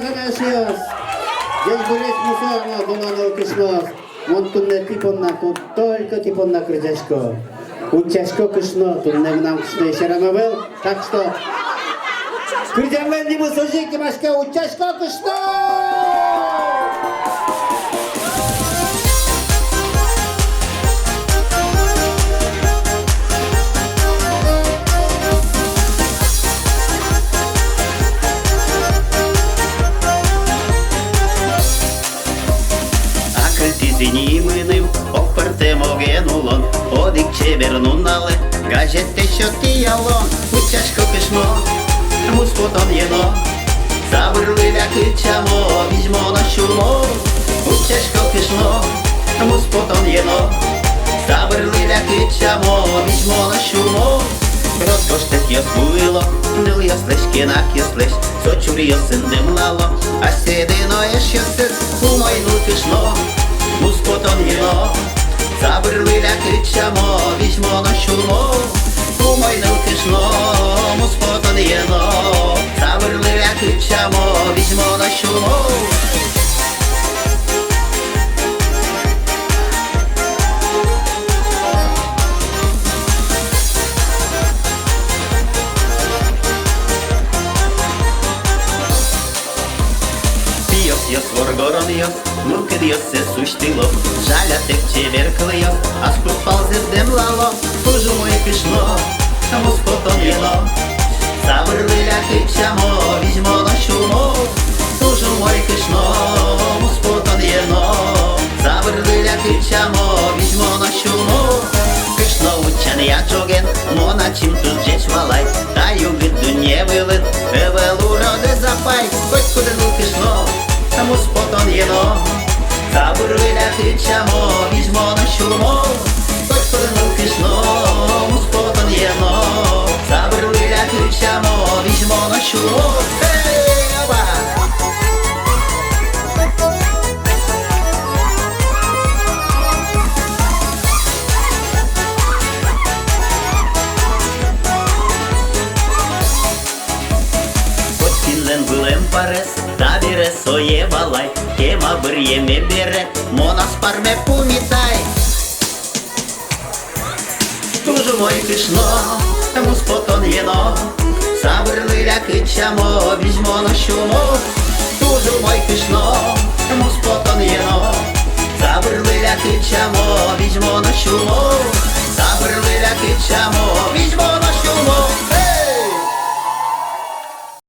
kazanıyoruz. Здесь болеть мусорно, думано кышно. Вон тунне типонна, тут только типонна крытяшко. Утяшко кышно, тунне нам кышно еще рано был. Так что... Крытям венди мусоржики, машка, утяшко кышно! Зініминив, опертемо генулон, одик чевернунали, гажете, що тіялон, утяжко кишмо, муспотон єно, забирливя кичамо, візьмо на шумо, утяжко кишмо, муспотон єно, забирливя кичамо, візьмо на шумо, розкоштет йос буйло, нил йос лешки нак йос леш, сочур йос індимлало, а седино еш йосет, умойну кишно, муспотон єно, забирливя кичамо, візьмо на шумо, умойну кишно, муспотон єно, забирливя кичамо, візьмо на шумо. Йос воргорон йос, муркид йос се суштило, жаля тек чеверкли йос, аж пропалзе здемлало, тужу моє кишно, муспотон єно, забирливя кичамо, візьмо на шумо, тужу моє кишно, муспотон єно, забирливя кичамо, візьмо на шумо, кишно учан я джоген, мона чим тут джеч валай, та югид дуне вилит, евелу роде запай, хоть куди ну кишно, муспотон єно, забирливя кичамо, візьмо на шумо, хоч коли кишно, муспотон єно, забирливя кичамо, візьмо на шумо. Ей-оба! Вилем парес, та біре соє валай, кема бір'єме бере, мона спарме пумітай. Тужу мой кишно, муспотон єно, забирливя кичамо, візьмо на шумо. Тужу мой кишно, муспотон єно, забирливя кичамо, візьмо на шумо. Забирливя кичамо,